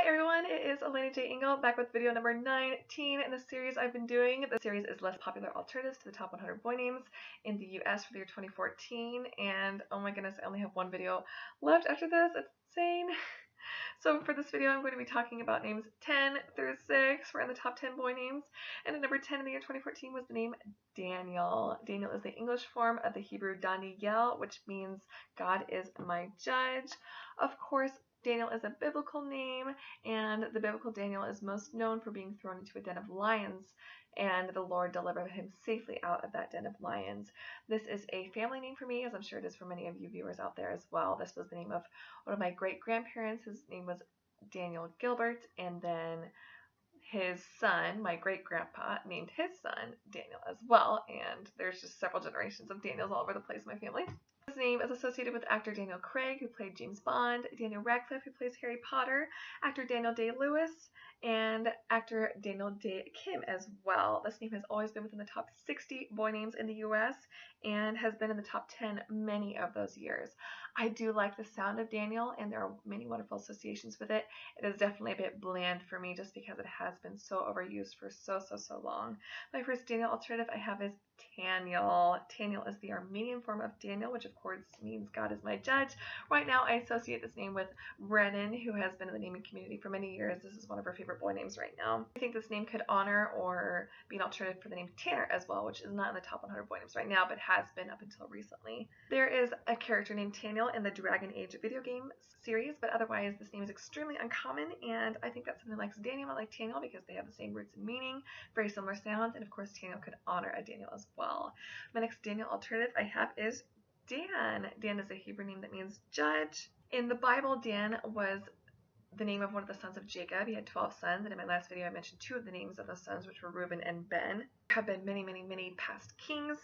everyone, it is alenajingle back with video number 19 in the series I've been doing. The series is less popular alternatives to the top 100 boy names in the US for the year 2014, and oh my goodness, I only have one video left after this. It's insane. So for this video, I'm going to be talking about names 10 through 6. We're in the top 10 boy names, and at number 10 in the year 2014 was the name Daniel. Daniel is the English form of the Hebrew Daniel, which means God is my judge. Of course, Daniel is a biblical name, and the biblical Daniel is most known for being thrown into a den of lions, and the Lord delivered him safely out of that den of lions. This is a family name for me, as I'm sure it is for many of you viewers out there as well. This was the name of one of my great-grandparents. His name was Daniel Gilbert, and then his son, my great-grandpa, named his son Daniel as well, and there's just several generations of Daniels all over the place in my family. His name is associated with actor Daniel Craig, who played James Bond, Daniel Radcliffe, who plays Harry Potter, actor Daniel Day-Lewis, and actor Daniel Day Kim as well. This name has always been within the top 60 boy names in the US and has been in the top 10 many of those years. I do like the sound of Daniel, and there are many wonderful associations with it. It is definitely a bit bland for me just because it has been so overused for so long. My first Daniel alternative I have is Taniel. Taniel is the Armenian form of Daniel, which of course means God is my judge. Right now I associate this name with Brennan, who has been in the naming community for many years. This is one of her favorite boy names right now. I think this name could honor or be an alternative for the name Tanner as well, which is not in the top 100 boy names right now, but has been up until recently. There is a character named Taniel in the Dragon Age video game series, but otherwise this name is extremely uncommon, and I think that someone likes Daniel, I like Taniel because they have the same roots and meaning, very similar sounds, and of course Taniel could honor a Daniel as well. My next Daniel alternative I have is Dan. Dan is a Hebrew name that means judge. In the Bible, Dan was the name of one of the sons of Jacob. He had 12 sons, and in my last video I mentioned 2 of the names of those sons, which were Reuben and Ben. There have been many past kings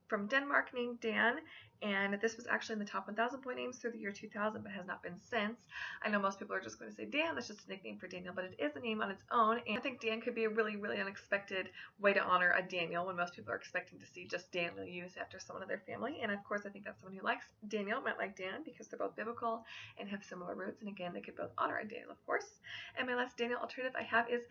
from Denmark named Dan, and this was actually in the top 1,000 boy names through the year 2000, but has not been since. I know most people are just going to say Dan, that's just a nickname for Daniel, but it is a name on its own, and I think Dan could be a really unexpected way to honor a Daniel when most people are expecting to see just Daniel used after someone of their family. And of course I think that someone who likes Daniel might like Dan because they're both biblical and have similar roots, and again they could both honor a Daniel, of course. And my last Daniel alternative I have is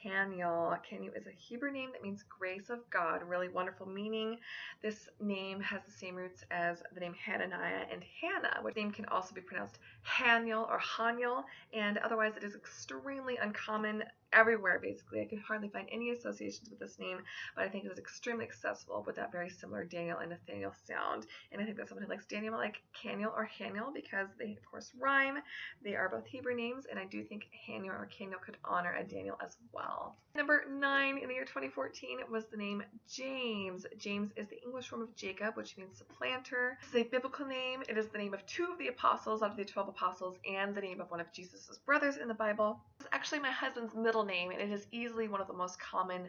Caniel. Caniel is a Hebrew name that means grace of God, really wonderful meaning. This name has the same roots as the name Hananiah and Hannah, which name can also be pronounced Haniel or Haniel, and otherwise it is extremely uncommon everywhere basically. I could hardly find any associations with this name, but I think it is extremely accessible with that very similar Daniel and Nathaniel sound, and I think that someone who likes Daniel might like Caniel or Haniel because they of course rhyme. They are both Hebrew names, and I do think Haniel or Caniel could honor a Daniel as well. Number 9 in the year 2014 was the name James. James is the English form of Jacob, which means supplanter. This is a biblical name. It is the name of 2 of the apostles out of the 12 apostles, and the name of one of Jesus' brothers in the Bible. It's actually my husband's middle name, and it is easily one of the most common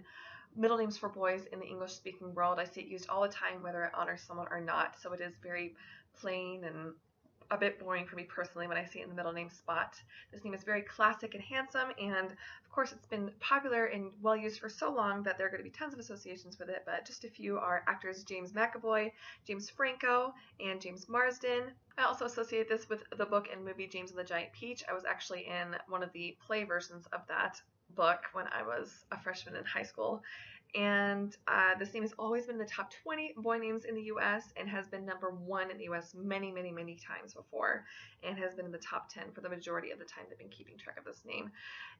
middle names for boys in the English-speaking world. I see it used all the time, whether it honors someone or not, so it is very plain and a bit boring for me personally when I see it in the middle name spot. This name is very classic and handsome, and of course it's been popular and well used for so long that there are going to be tons of associations with it, but just a few are actors James McAvoy, James Franco, and James Marsden. I also associate this with the book and movie James and the Giant Peach. I was actually in one of the play versions of that book when I was a freshman in high school. And this name has always been in the top 20 boy names in the US and has been number 1 in the US many times before, and has been in the top 10 for the majority of the time they've been keeping track of this name.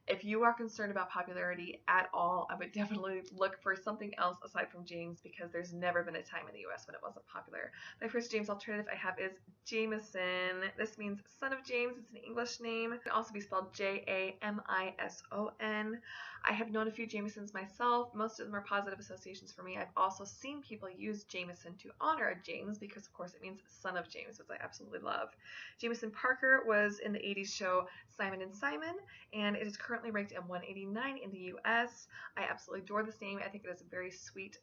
If you are concerned about popularity at all, I would definitely look for something else aside from James, because there's never been a time in the US when it wasn't popular. My first James alternative I have is Jameson. This means son of James. It's an English name. It can also be spelled Jamison. I have known a few Jamesons myself. Most of them are positive associations for me. I've also seen people use Jameson to honor a James because of course it means son of James, which I absolutely love. Jameson Parker was in the 80s show Simon and Simon, and it is currently ranked at 189 in the US. I absolutely adore this name. I think it has a very sweet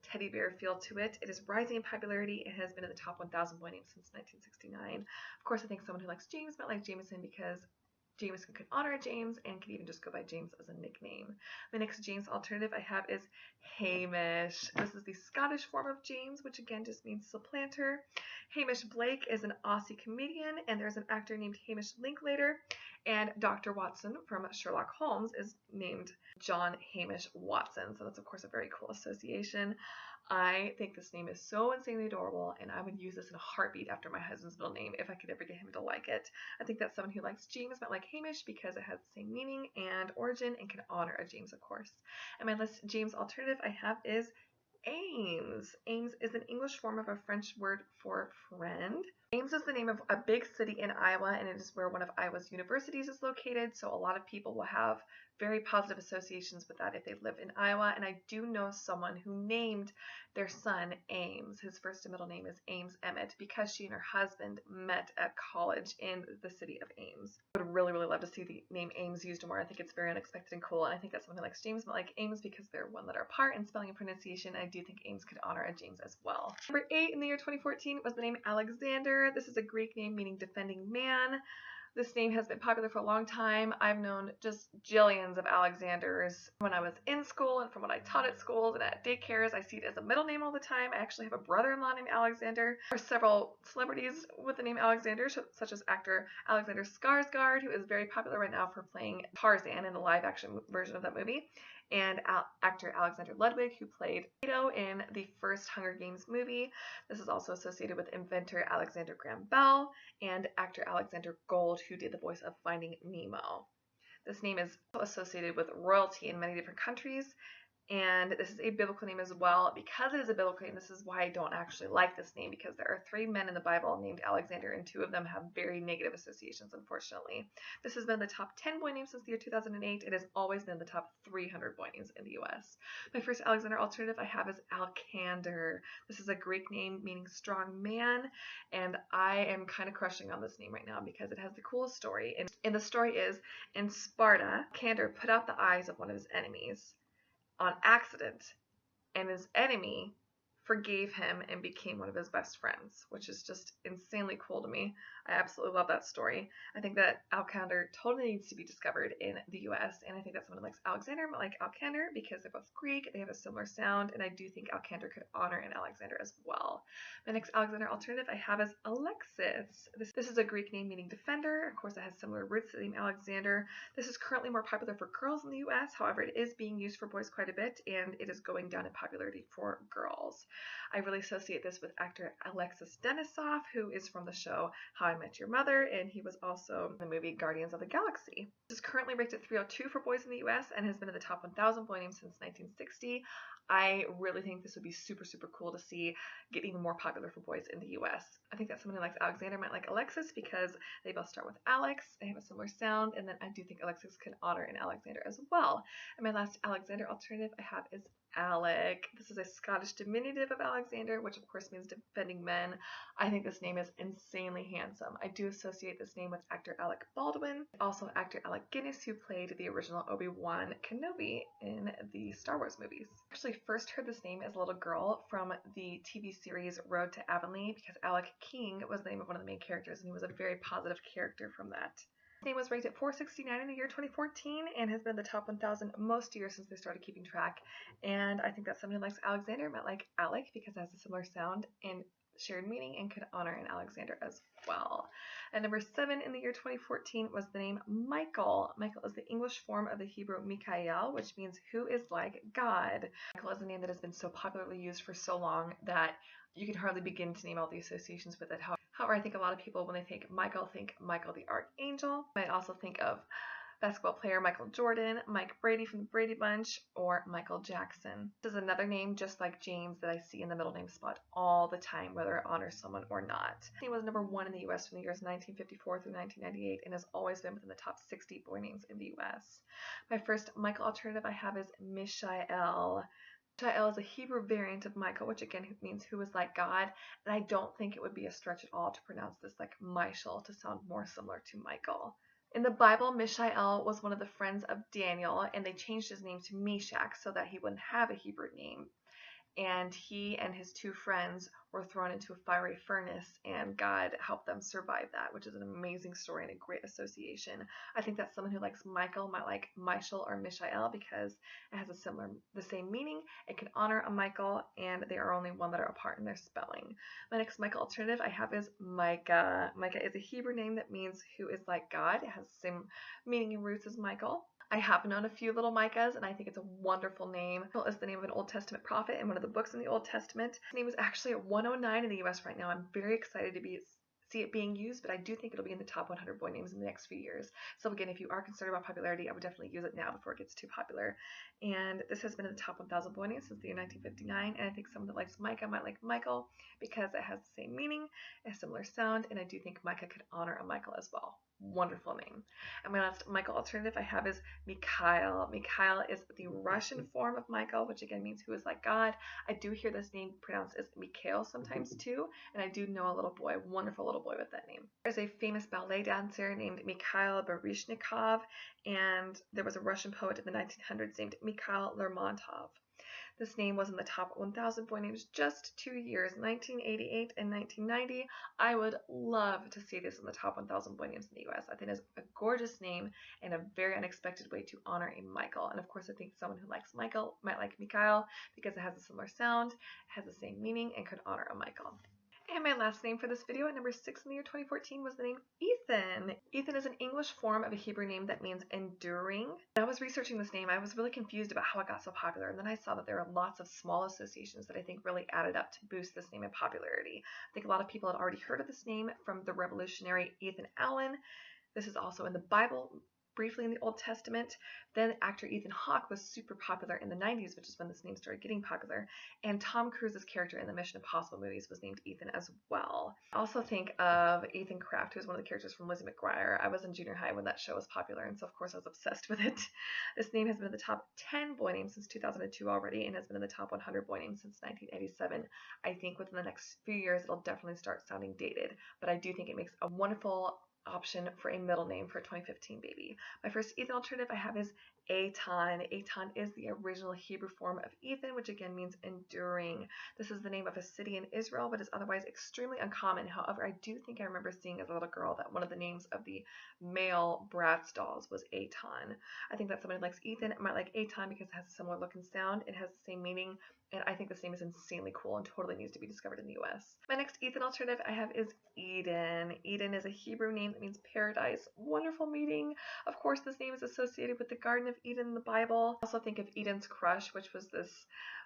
teddy bear feel to it. It is rising in popularity. It has been in the top 1,000 boy names since 1969. Of course, I think someone who likes James might like Jameson because James could honor James and could even just go by James as a nickname. The next James alternative I have is Hamish. This is the Scottish form of James, which again just means supplanter. Hamish Blake is an Aussie comedian, and there's an actor named Hamish Linklater, and Dr. Watson from Sherlock Holmes is named John Hamish Watson, so that's of course a very cool association. I think this name is so insanely adorable, and I would use this in a heartbeat after my husband's middle name if I could ever get him to like it. I think that someone who likes James might like Hamish because it has the same meaning and origin and can honor a James, of course. And my last James alternative I have is Ames. Ames is an English form of a French word for friend. Ames is the name of a big city in Iowa, and it is where one of Iowa's universities is located, so a lot of people will have very positive associations with that if they live in Iowa, and I do know someone who named their son Ames. His first and middle name is Ames Emmett because she and her husband met at college in the city of Ames. I would really, really love to see the name Ames used more. I think it's very unexpected and cool, and I think that someone likes James might like Ames because they're one letter apart in spelling and pronunciation. I do think Ames could honor a James as well. Number 8 in the year 2014 was the name Alexander. This is a Greek name meaning defending man. This name has been popular for a long time. I've known just jillions of Alexanders when I was in school and from when I taught at schools and at daycares. I see it as a middle name all the time. I actually have a brother-in-law named Alexander. There are several celebrities with the name Alexander, such as actor Alexander Skarsgård, who is very popular right now for playing Tarzan in the live-action version of that movie, and actor Alexander Ludwig, who played Plato in the first Hunger Games movie. This is also associated with inventor Alexander Graham Bell and actor Alexander Gold, who did the voice of Finding Nemo. This name is associated with royalty in many different countries, and this is a biblical name as well. Because it is a biblical name, this is why I don't actually like this name, because there are 3 men in the Bible named Alexander, and 2 of them have very negative associations, unfortunately. This has been the top 10 boy names since the year 2008. It has always been the top 300 boy names in the US. My first Alexander alternative I have is Alcander. This is a Greek name meaning strong man, and I am kind of crushing on this name right now because it has the coolest story. And the story is, in Sparta, Alcander put out the eyes of one of his enemies on accident, and his enemy forgave him and became one of his best friends, which is just insanely cool to me. I absolutely love that story. I think that Alcander totally needs to be discovered in the US, and I think that someone who likes Alexander might like Alcander because they're both Greek, they have a similar sound, and I do think Alcander could honor an Alexander as well. My next Alexander alternative I have is Alexis. This is a Greek name meaning defender. Of course, it has similar roots to the name Alexander. This is currently more popular for girls in the US, however, it is being used for boys quite a bit, and it is going down in popularity for girls. I really associate this with actor Alexis Denisof, who is from the show How I Met Your Mother, and he was also in the movie Guardians of the Galaxy. This is currently ranked at 302 for boys in the US and has been in the top 1,000 boy names since 1960. I really think this would be super, super cool to see get even more popular for boys in the US. I think that someone who likes Alexander might like Alexis because they both start with Alex, they have a similar sound, and then I do think Alexis can honor an Alexander as well. And my last Alexander alternative I have is Alec. This is a Scottish diminutive of Alexander, which of course means defending men. I think this name is insanely handsome. I do associate this name with actor Alec Baldwin, also actor Alec Guinness, who played the original Obi-Wan Kenobi in the Star Wars movies. I actually first heard this name as a little girl from the TV series Road to Avonlea because Alec King was the name of one of the main characters, and he was a very positive character from that. His name was ranked at 469 in the year 2014 and has been the top 1,000 most years since they started keeping track. And I think that someone who likes Alexander might like Alec because it has a similar sound and shared meaning and could honor an Alexander as well. And number 7 in the year 2014 was the name Michael. Michael is the English form of the Hebrew Mikael, which means who is like God. Michael is a name that has been so popularly used for so long that you can hardly begin to name all the associations with it. However, I think a lot of people, when they think Michael the Archangel. Might also think of basketball player Michael Jordan, Mike Brady from the Brady Bunch, or Michael Jackson. This is another name just like James that I see in the middle name spot all the time, whether it honors someone or not. He was number 1 in the US from the years 1954 through 1998 and has always been within the top 60 boy names in the US. My first Michael alternative I have is Mishael. Mishael is a Hebrew variant of Michael, which again means who is like God, and I don't think it would be a stretch at all to pronounce this like Michael to sound more similar to Michael. In the Bible, Mishael was one of the friends of Daniel, and they changed his name to Meshach so that he wouldn't have a Hebrew name. and he and his two friends were thrown into a fiery furnace, and God helped them survive that, which is an amazing story and a great association. I think that someone who likes Michael might like Michael or Mishael because it has the same meaning. It can honor a Michael, and they are only one letter apart in their spelling. My next Michael alternative I have is Micah. Micah is a Hebrew name that means who is like God. It has the same meaning and roots as Michael. I have known a few little Micahs, and I think it's a wonderful name. Michael is the name of an Old Testament prophet in one of the books in the Old Testament. His name is actually at 109 in the US right now. I'm very excited to see it being used, but I do think it'll be in the top 100 boy names in the next few years. So again, if you are concerned about popularity, I would definitely use it now before it gets too popular. And this has been in the top 1,000 boy names since the year 1959, and I think someone that likes Micah might like Michael because it has the same meaning, a similar sound, and I do think Micah could honor a Michael as well. Wonderful name. And my last Michael alternative I have is Mikhail. Mikhail is the Russian form of Michael, which again means who is like God. I do hear this name pronounced as Mikhail sometimes too, and I do know a little boy, a wonderful little boy with that name. There's a famous ballet dancer named Mikhail Baryshnikov, and there was a Russian poet in the 1900s named Mikhail Lermontov. This name was in the top 1,000 boy names just 2 years, 1988 and 1990. I would love to see this in the top 1,000 boy names in the US. I think it's a gorgeous name and a very unexpected way to honor a Michael. And of course, I think someone who likes Michael might like Mikhail because it has a similar sound, has the same meaning, and could honor a Michael. And my last name for this video at number 6 in the year 2014 was the name Ethan. Ethan is an English form of a Hebrew name that means enduring. When I was researching this name, I was really confused about how it got so popular, and then I saw that there are lots of small associations that I think really added up to boost this name in popularity. I think a lot of people had already heard of this name from the revolutionary Ethan Allen. This is also in the Bible, briefly in the Old Testament. Then actor Ethan Hawke was super popular in the 90s, which is when this name started getting popular. And Tom Cruise's character in the Mission Impossible movies was named Ethan as well. I also think of Ethan Kraft, who was one of the characters from Lizzie McGuire. I was in junior high when that show was popular, and so of course I was obsessed with it. This name has been in the top 10 boy names since 2002 already, and has been in the top 100 boy names since 1987. I think within the next few years it'll definitely start sounding dated, but I do think it makes a wonderful option for a middle name for a 2015 baby. My first Ethan alternative I have is Eitan. Eitan is the original Hebrew form of Ethan, which again means enduring. This is the name of a city in Israel, but is otherwise extremely uncommon. However, I do think I remember seeing as a little girl that one of the names of the male Bratz dolls was Eitan. I think that somebody who likes Ethan might like Eitan because it has a similar look and sound. It has the same meaning, and I think this name is insanely cool and totally needs to be discovered in the US. My next Ethan alternative I have is Eden. Eden is a Hebrew name that means paradise. Wonderful meaning. Of course, this name is associated with the Garden of Eden in the Bible. I also think of Eden's Crush, which was this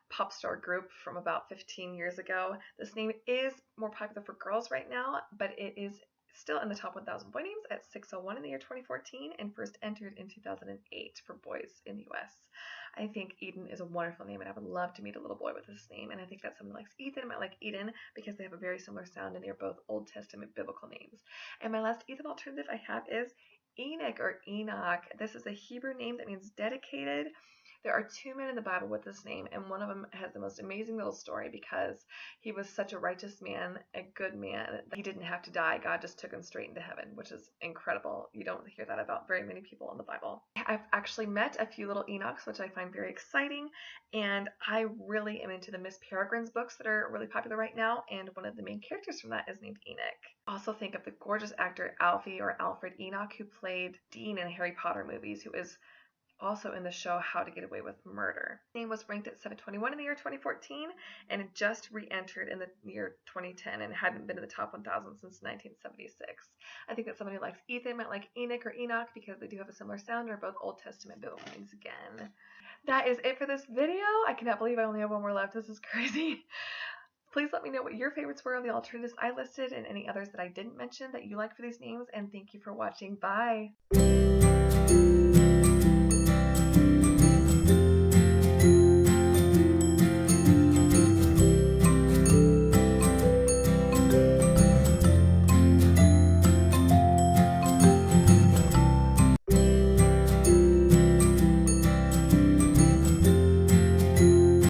pop star group from about 15 years ago. This name is more popular for girls right now, but it is still in the top 1,000 boy names at 601 in the year 2014 and first entered in 2008 for boys in the US. I think Eden is a wonderful name, and I would love to meet a little boy with this name, and I think that someone likes Ethan might like Eden because they have a very similar sound, and they are both Old Testament biblical names. And my last Ethan alternative I have is Enoch or Enoch. This is a Hebrew name that means dedicated. There are two men in the Bible with this name, and one of them has the most amazing little story because he was such a righteous man, a good man, that he didn't have to die. God just took him straight into heaven, which is incredible. You don't hear that about very many people in the Bible. I've actually met a few little Enochs, which I find very exciting, and I really am into the Miss Peregrine's books that are really popular right now, and one of the main characters from that is named Enoch. Also think of the gorgeous actor Alfie or Alfred Enoch, who played Dean in Harry Potter movies, who is also in the show How to Get Away with Murder. The name was ranked at 721 in the year 2014 and it just re-entered in the year 2010 and hadn't been in the top 1,000 since 1976. I think that somebody who likes Ethan might like Enoch or Enoch because they do have a similar sound. They're both Old Testament biblical names again. That is it for this video. I cannot believe I only have one more left. This is crazy. Please let me know what your favorites were of the alternatives I listed and any others that I didn't mention that you like for these names, and thank you for watching. Bye!